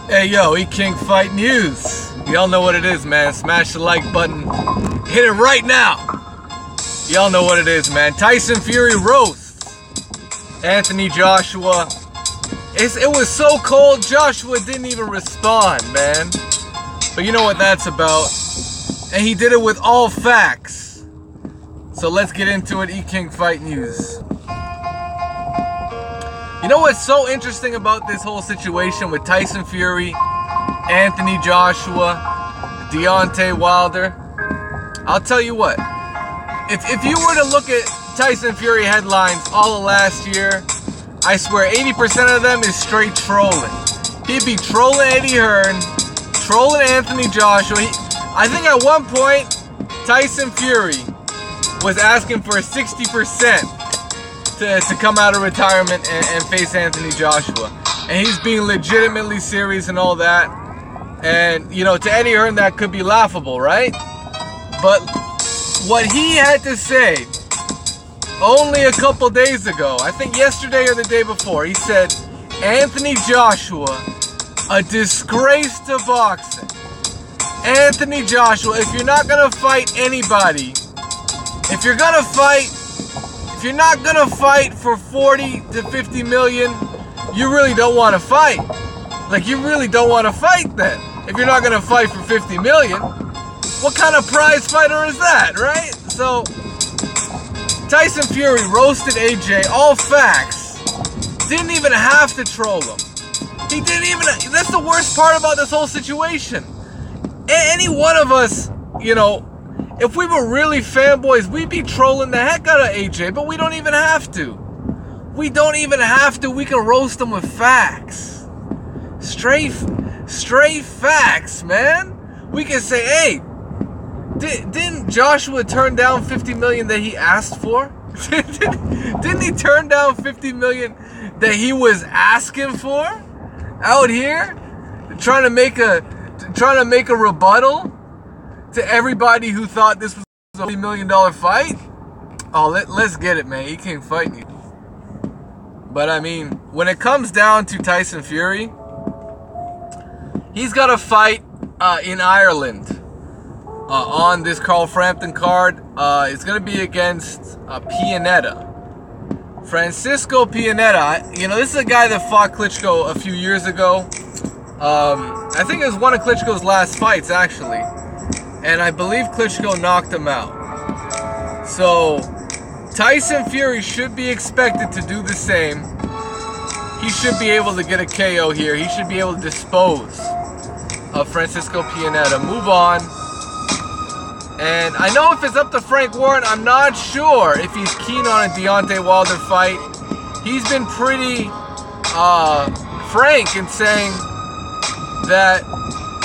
Hey yo, E-King Fight News. Y'all know what it is, man. Smash the like button. Hit it right now. Y'all know what it is, man. Tyson Fury roasts Anthony Joshua. It was so cold, Joshua didn't even respond, man. But you know what that's about. And he did it with all facts. So let's get into it, E-King Fight News. You know what's so interesting about this whole situation with Tyson Fury, Anthony Joshua, Deontay Wilder? I'll tell you what. If you were to look at Tyson Fury headlines all of last year, I swear 80% of them is straight trolling. He'd be trolling Eddie Hearn, trolling Anthony Joshua. I think at one point, Tyson Fury was asking for a 60% to come out of retirement and face Anthony Joshua. And he's being legitimately serious and all that. And, you know, to Eddie Hearn, that could be laughable, right? But what he had to say only a couple days ago, I think yesterday or the day before, he said, Anthony Joshua, a disgrace to boxing. Anthony Joshua, if you're not going to fight anybody, if you're not gonna fight for 40 to 50 million, you really don't want to fight. Like, you really don't want to fight then. If you're not gonna fight for 50 million, what kind of prize fighter is that, right? So, Tyson Fury roasted AJ, all facts. Didn't even have to troll him. He didn't even, that's the worst part about this whole situation. Any one of us, you know, if we were really fanboys, we'd be trolling the heck out of AJ, but we don't even have to. We don't even have to. We can roast him with facts. Straight facts, man. We can say, hey, didn't Joshua turn down 50 million that he asked for? Didn't he turn down 50 million that he was asking for out here? Trying to make a rebuttal to everybody who thought this was a $50 million fight? Oh, let's get it, man. He can't fight you. But I mean, when it comes down to Tyson Fury, he's got a fight in Ireland on this Carl Frampton card. It's going to be against Pianeta. Francisco Pianeta. You know, this is a guy that fought Klitschko a few years ago. I think it was one of Klitschko's last fights, actually. And I believe Klitschko knocked him out. So, Tyson Fury should be expected to do the same. He should be able to get a KO here. He should be able to dispose of Francisco Pianeta. Move on. And I know if it's up to Frank Warren, I'm not sure if he's keen on a Deontay Wilder fight. He's been pretty frank in saying that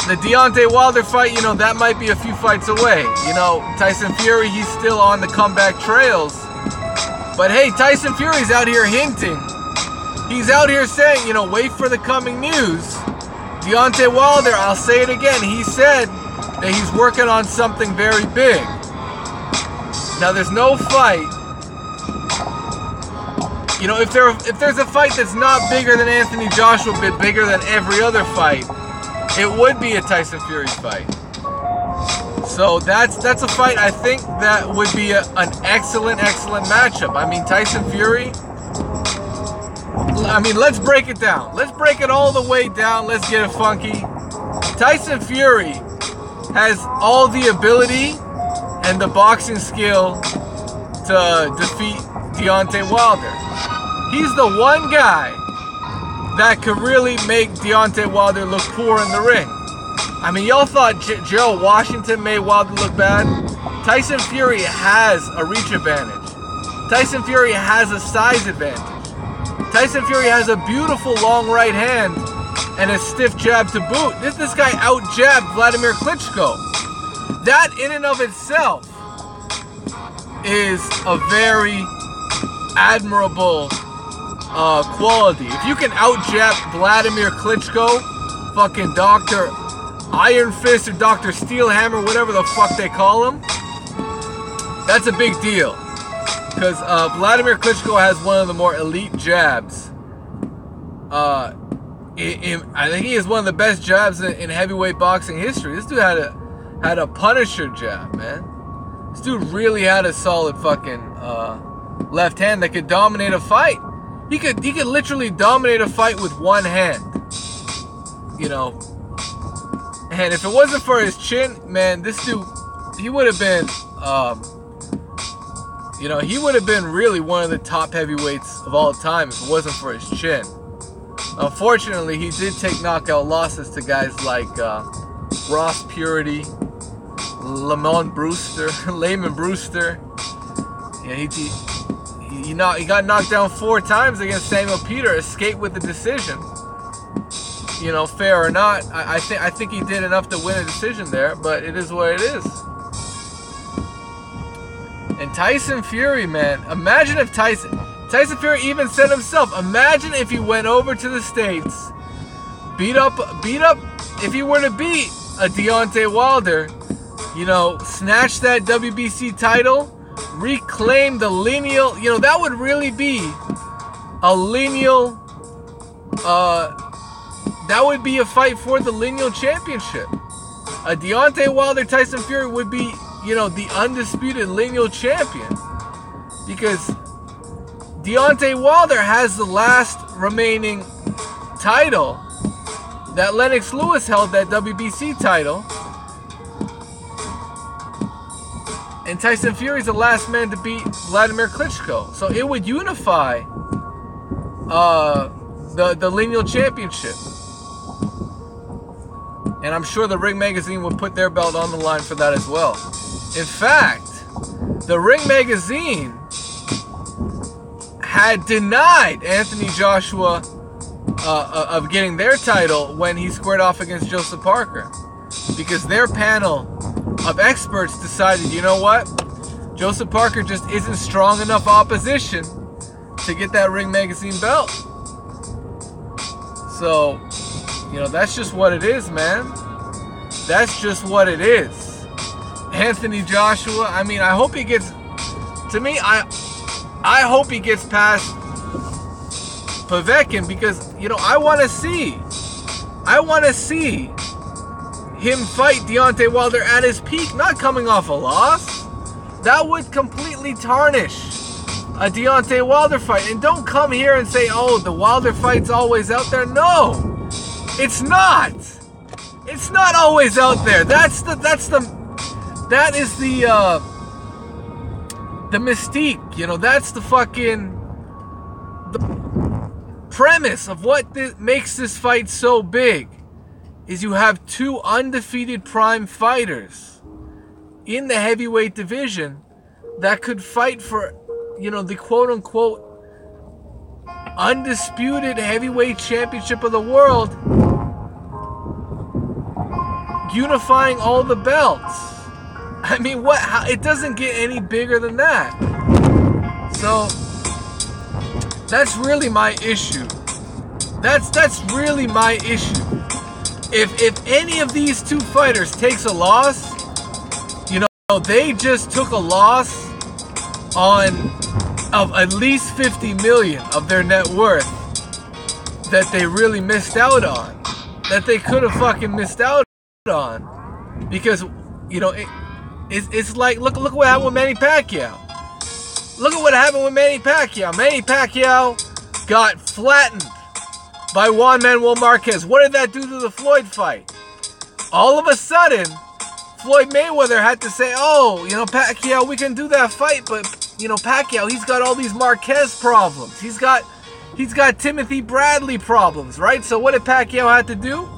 the Deontay Wilder fight, you know, that might be a few fights away. You know, Tyson Fury, he's still on the comeback trails. But hey, Tyson Fury's out here hinting. He's out here saying, you know, wait for the coming news. Deontay Wilder, I'll say it again, he said that he's working on something very big. Now, there's no fight. You know, if there's a fight that's not bigger than Anthony Joshua, but bigger than every other fight, it would be a Tyson Fury fight. So that's a fight I think that would be an excellent matchup. I mean, Tyson Fury, I mean, let's break it down. Let's break it all the way down. Let's get it funky. Tyson Fury has all the ability and the boxing skill to defeat Deontay Wilder. He's the one guy that could really make Deontay Wilder look poor in the ring. I mean, y'all thought Gerald Washington made Wilder look bad? Tyson Fury has a reach advantage. Tyson Fury has a size advantage. Tyson Fury has a beautiful long right hand and a stiff jab to boot. This guy out-jabbed Vladimir Klitschko. That in and of itself is a very admirable quality. If you can out-jab Vladimir Klitschko, fucking Dr. Iron Fist or Dr. Steelhammer, whatever the fuck they call him, that's a big deal. Because Vladimir Klitschko has one of the more elite jabs I think he is one of the best jabs in heavyweight boxing history. This dude had a Punisher jab, man. This dude really had a solid fucking left hand that could dominate a fight. He could literally dominate a fight with one hand. You know. And if it wasn't for his chin, man, this dude, he would have been, you know, he would have been really one of the top heavyweights of all time if it wasn't for his chin. Unfortunately, he did take knockout losses to guys like Ross Purity, Lamont Brewster, Layman Brewster. Yeah, he got knocked down 4 times against Samuel Peter, escaped with the decision. You know, fair or not, I think he did enough to win a decision there, but it is what it is. And Tyson Fury, man, imagine if Tyson Fury even said himself, imagine if he went over to the States, beat up, if he were to beat a Deontay Wilder, you know, snatch that WBC title, reclaim the lineal, you know, that would really be a lineal, that would be a fight for the lineal championship. A Deontay Wilder Tyson Fury would be, you know, the undisputed lineal champion. Because Deontay Wilder has the last remaining title that Lennox Lewis held, that WBC title. And Tyson Fury's the last man to beat Vladimir Klitschko. So it would unify the lineal championship. And I'm sure the Ring Magazine would put their belt on the line for that as well. In fact, the Ring Magazine had denied Anthony Joshua of getting their title when he squared off against Joseph Parker, because their panel of experts decided, you know what, Joseph Parker just isn't strong enough opposition to get that Ring Magazine belt. So, you know, that's just what it is, man. That's just what it is. Anthony Joshua, I mean, I hope he gets, to me, I hope he gets past Povetkin, because, you know, I want to see him fight Deontay Wilder at his peak, not coming off a loss. That would completely tarnish a Deontay Wilder fight. And don't come here and say, oh, the Wilder fight's always out there. No, it's not. It's not always out there. That is the mystique, you know. That's the premise of what makes this fight so big, is you have 2 undefeated prime fighters in the heavyweight division that could fight for, you know, the quote-unquote undisputed heavyweight championship of the world, unifying all the belts. I mean, it doesn't get any bigger than that. So that's really my issue. That's really my issue. If any of these 2 fighters takes a loss, you know, they just took a loss of at least 50 million of their net worth that they really missed out on, that they could have fucking missed out on, because, you know, it's like, look what happened with Manny Pacquiao. Look at what happened with Manny Pacquiao. Manny Pacquiao got flattened by Juan Manuel Marquez. What did that do to the Floyd fight? All of a sudden, Floyd Mayweather had to say, oh, you know, Pacquiao, we can do that fight, but, you know, Pacquiao, he's got all these Marquez problems. He's got Timothy Bradley problems, right? So what did Pacquiao have to do?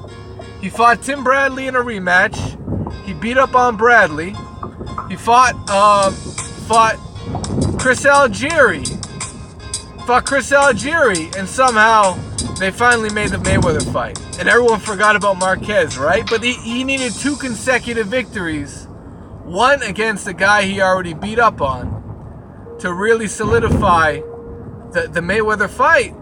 He fought Tim Bradley in a rematch. He beat up on Bradley. He fought Chris Algieri. And somehow they finally made the Mayweather fight. And everyone forgot about Marquez, right? But he needed 2 consecutive victories, one against a guy he already beat up on, to really solidify the Mayweather fight.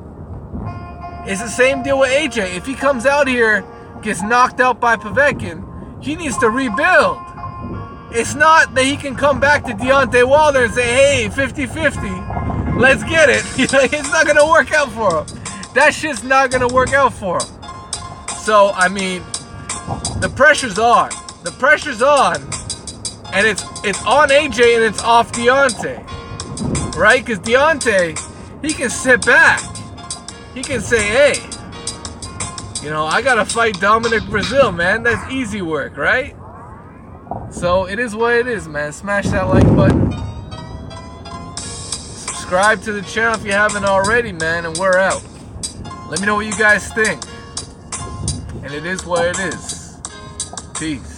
It's the same deal with AJ. If he comes out here, gets knocked out by Povetkin, he needs to rebuild. It's not that he can come back to Deontay Wilder and say, hey, 50-50, let's get it. You know, it's not going to work out for him. That shit's not going to work out for him. So, I mean, the pressure's on. The pressure's on. And it's on AJ and it's off Deontay. Right? Because Deontay, he can sit back. He can say, hey, you know, I got to fight Dominic Brazil, man. That's easy work, right? So, it is what it is, man. Smash that like button. Subscribe to the channel if you haven't already, man. And we're out. Let me know what you guys think. And it is what it is. Peace.